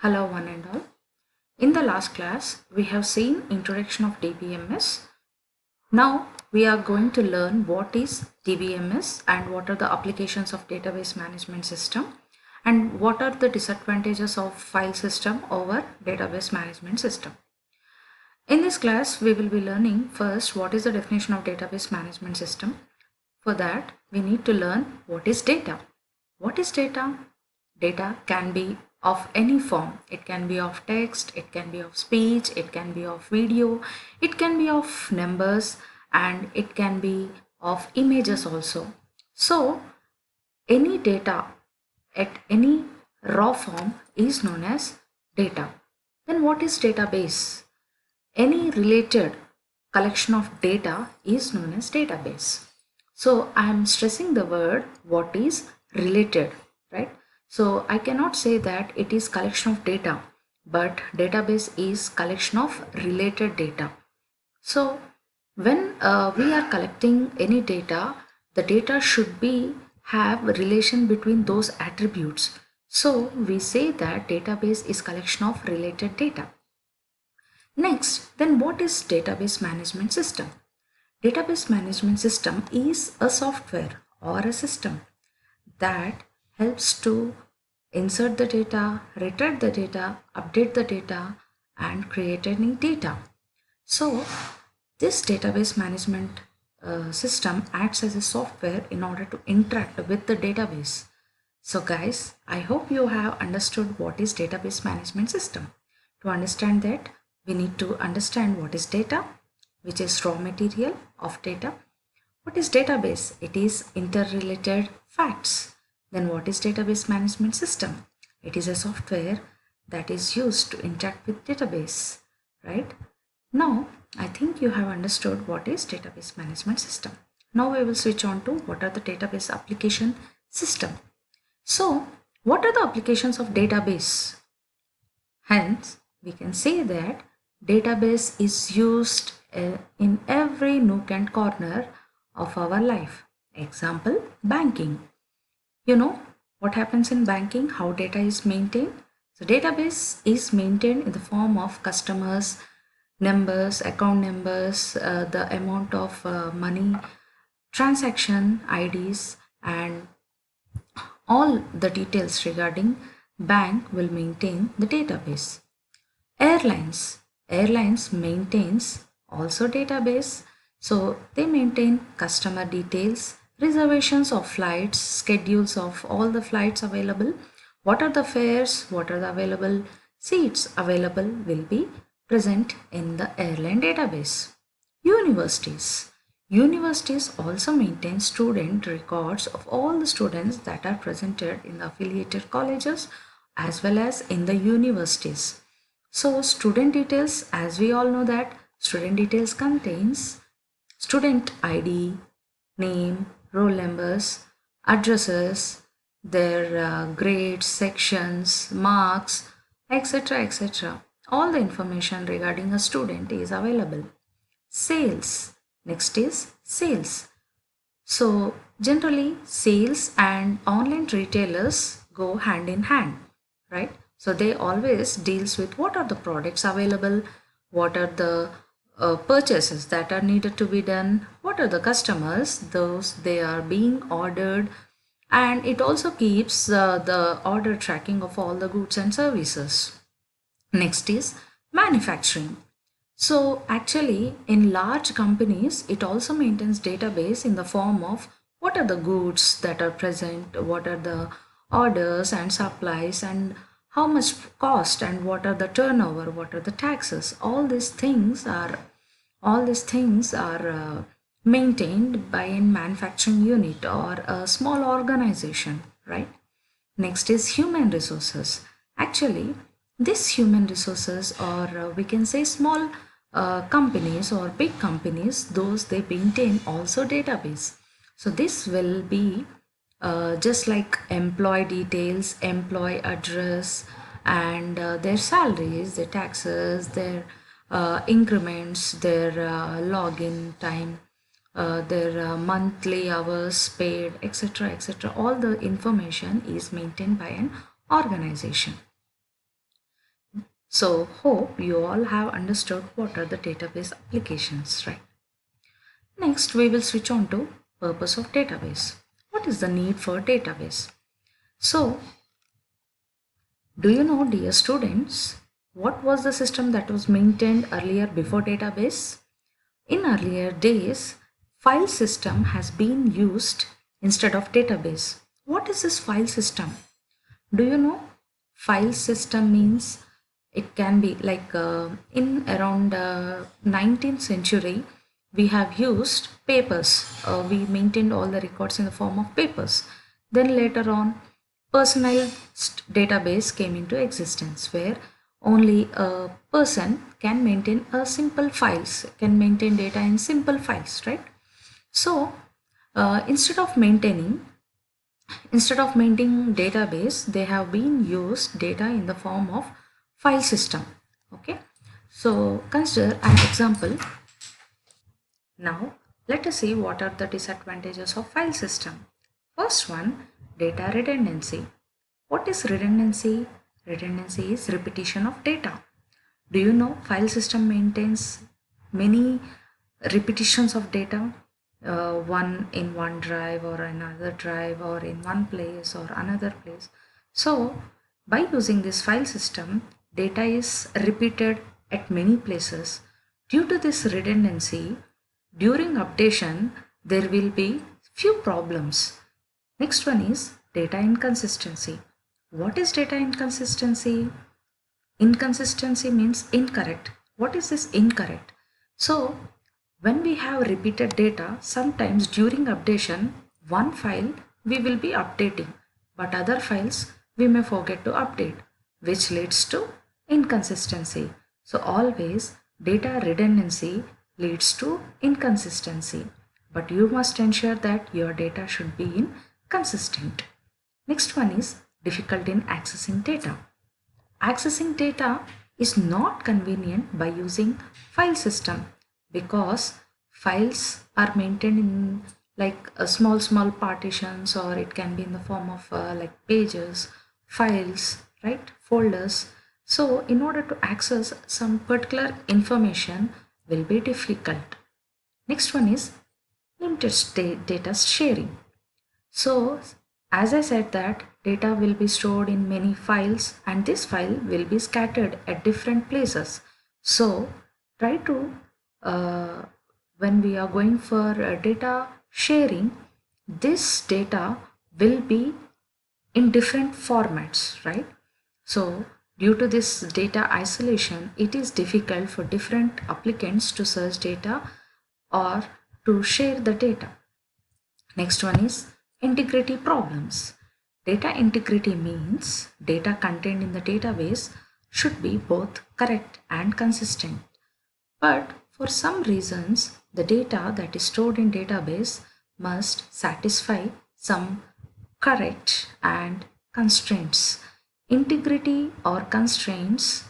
Hello one and all. In the last class, we have seen introduction of DBMS. Now we are going to learn what is DBMS and what are the applications of database management system and what are the disadvantages of file system over database management system. In this class, we will be learning first what is the definition of database management system. For that, we need to learn what is data. What is data? Data can be of any form. It can be of text, it can be of speech, it can be of video, it can be of numbers, and it can be of images also. So, any data at any raw form is known as data. Then what is database? Any related collection of data is known as database. So I am stressing the word what is related, right? So I cannot say that it is collection of data, but database is collection of related data. So when we are collecting any data, the data should be have a relation between those attributes. So we say that database is collection of related data. Next, then what is database management system? Database management system is a software or a system that helps to insert the data, retrieve the data, update the data, and create any data. So this database management system acts as a software in order to interact with the database. So guys, I hope you have understood what is database management system. To understand that, we need to understand what is data, which is raw material of data. What is database? It is interrelated facts. Then what is database management system? It is a software that is used to interact with database, right? Now, I think you have understood what is database management system. Now we will switch on to what are the database application system. So, what are the applications of database? Hence, we can say that database is used in every nook and corner of our life. Example, banking. You know what happens in banking, how data is maintained? So database is maintained in the form of customers, numbers, account numbers, the amount of money, transaction IDs, and all the details regarding bank will maintain the database. Airlines maintains also database, so they maintain customer details, reservations of flights, schedules of all the flights available, what are the fares, what are the available seats available will be present in the airline database. Universities. Universities also maintain student records of all the students that are presented in the affiliated colleges as well as in the universities. So student details, as we all know that student details contains student ID, name, roll numbers, addresses, their grades, sections, marks, etc. etc. All the information regarding a student is available. Sales. Next is sales. So generally sales and online retailers go hand in hand, right? So they always deals with what are the products available, what are the purchases that are needed to be done, what are the customers, those they are being ordered, and it also keeps the order tracking of all the goods and services. Next is manufacturing. So actually in large companies, it also maintains database in the form of what are the goods that are present, what are the orders and supplies and how much cost and what are the turnover, what are the taxes. All these things are maintained by a manufacturing unit or a small organization, right? Next is human resources. Actually, this human resources or we can say small companies or big companies, those they maintain also database. So this will be just like employee details, employee address, and their salaries, their taxes, their increments, their login time, their monthly hours paid, etc. etc. All the information is maintained by an organization. So hope you all have understood what are the database applications, right? Next, we will switch on to purpose of database. What is the need for database? So, do you know, dear students, what was the system that was maintained earlier before database? In earlier days, file system has been used instead of database. What is this file system? Do you know? File system means it can be like in around 19th century, we have used papers. We maintained all the records in the form of papers. Then later on, personalized database came into existence where only a person can maintain a simple files, can maintain data in simple files, right? So instead of maintaining database, they have been used data in the form of file system. Okay, so consider an example. Now let us see what are the disadvantages of file system. First one, data redundancy. What is redundancy? Redundancy is repetition of data. Do you know file system maintains many repetitions of data? One in one drive or another drive or in one place or another place. So by using this file system, data is repeated at many places. Due to this redundancy, during updation, there will be few problems. Next one is data inconsistency. What is data inconsistency? Inconsistency means incorrect. What is this incorrect? So when we have repeated data, sometimes during updation, one file we will be updating, but other files we may forget to update, which leads to inconsistency. So always data redundancy leads to inconsistency, but you must ensure that your data should be in consistent. Next one is difficulty in accessing data. Accessing data is not convenient by using file system because files are maintained in like small partitions, or it can be in the form of like pages, files, right, folders. So in order to access some particular information will be difficult. Next one is limited data sharing. So as I said that data will be stored in many files and this file will be scattered at different places. So try to, when we are going for data sharing, this data will be in different formats, right? So due to this data isolation, it is difficult for different applicants to search data or to share the data. Next one is integrity problems. Data integrity means data contained in the database should be both correct and consistent. But for some reasons, the data that is stored in database must satisfy some correct and constraints. Integrity or constraints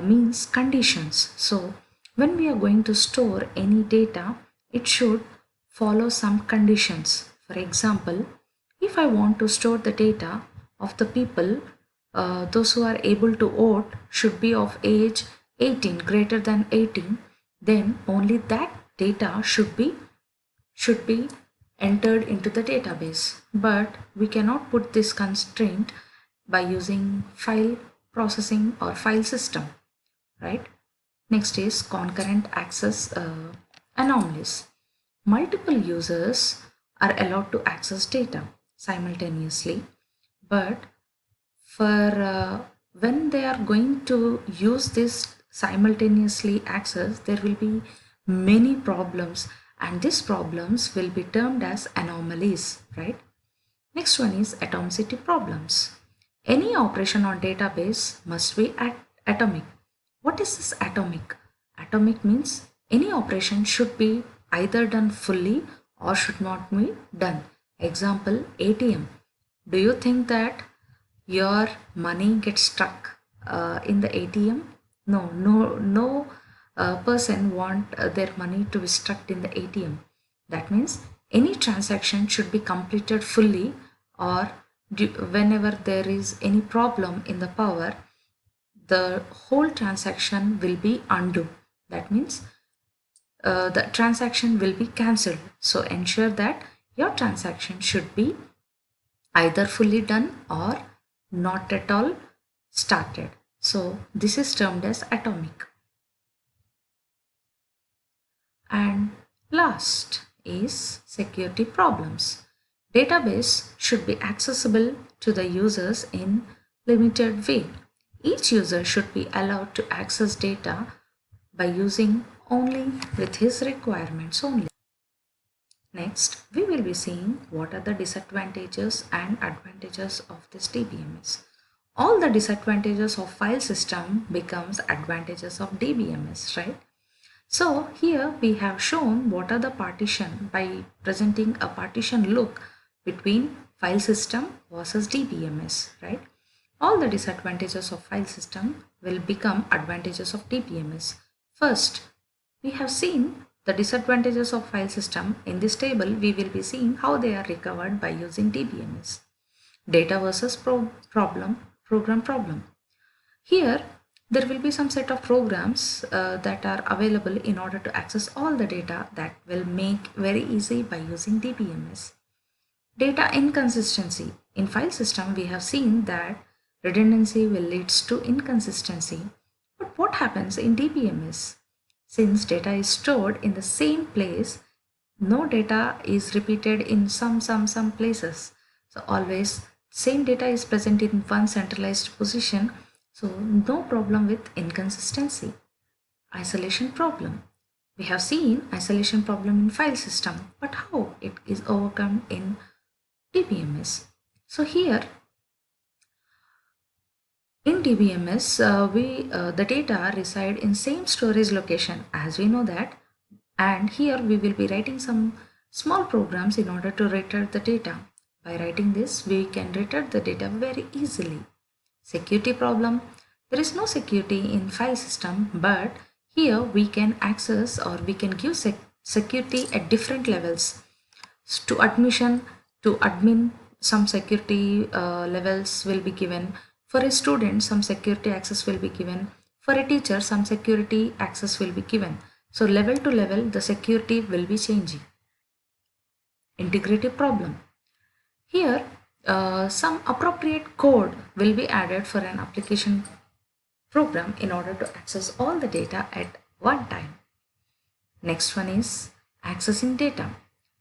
means conditions. So when we are going to store any data, it should follow some conditions. For example, if I want to store the data of the people, those who are able to vote should be of age 18, greater than 18, then only that data should be entered into the database. But we cannot put this constraint by using file processing or file system, right? Next is concurrent access anomalies. Multiple users are allowed to access data simultaneously, but for when they are going to use this simultaneously access, there will be many problems, and these problems will be termed as anomalies, right? Next one is atomicity problems. Any operation on database must be atomic. What is this atomic? Atomic means any operation should be either done fully or should not be done. Example, ATM. Do you think that your money gets stuck in the ATM? No person want their money to be stuck in the ATM. That means any transaction should be completed fully, or whenever there is any problem in the power, the whole transaction will be undo. That means the transaction will be cancelled. So ensure that your transaction should be either fully done or not at all started. So this is termed as atomic. And last is security problems. Database should be accessible to the users in limited way. Each user should be allowed to access data by using only with his requirements only. Next, we will be seeing what are the disadvantages and advantages of this DBMS. All the disadvantages of file system becomes advantages of DBMS, right? So here we have shown what are the partition by presenting a partition look between file system versus DBMS, right? All the disadvantages of file system will become advantages of DBMS. First, we have seen the disadvantages of file system. In this table, we will be seeing how they are recovered by using DBMS. Data versus program problem. Here, there will be some set of programs that are available in order to access all the data that will make very easy by using DBMS. Data inconsistency. In file system, we have seen that redundancy will leads to inconsistency. But what happens in DBMS? Since data is stored in the same place, no data is repeated in some places. So always same data is present in one centralized position. So no problem with inconsistency. Isolation problem. We have seen isolation problem in file system, but how it is overcome in DBMS. So here in DBMS, the data reside in same storage location, as we know that, and here we will be writing some small programs in order to retrieve the data. By writing this, we can retrieve the data very easily. Security problem. There is no security in file system, but here we can access or we can give security at different levels. To admission, to admin, some security levels will be given. For a student, some security access will be given. For a teacher, some security access will be given. So level to level, the security will be changing. Integrative problem. Here, some appropriate code will be added for an application program in order to access all the data at one time. Next one is accessing data.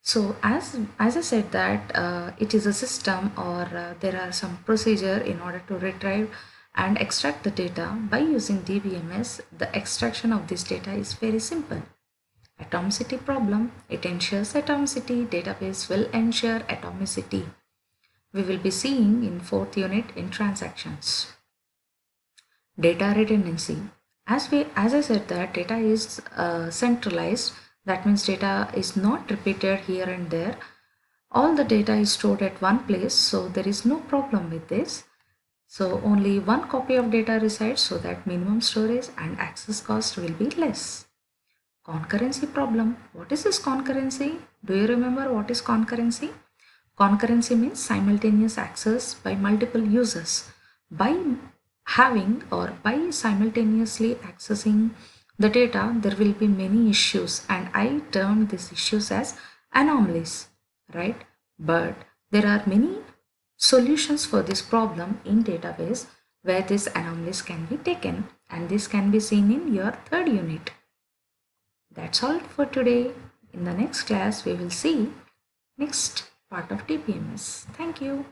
So as I said that it is a system or there are some procedure in order to retrieve and extract the data. By using DBMS, the extraction of this data is very simple. Atomicity problem. It ensures atomicity. Database will ensure atomicity. We will be seeing in 4th unit in transactions. Data redundancy. As I said that data is centralized. That means data is not repeated here and there. All the data is stored at one place, so there is no problem with this. So only one copy of data resides, so that minimum storage and access cost will be less. Concurrency problem. What is this concurrency? Do you remember what is concurrency? Concurrency means simultaneous access by multiple users. By having or by simultaneously accessing the data, there will be many issues, and I termed these issues as anomalies, right? But there are many solutions for this problem in database where these anomalies can be taken, and this can be seen in your 3rd unit. That's all for today. In the next class, we will see next part of DBMS. Thank you.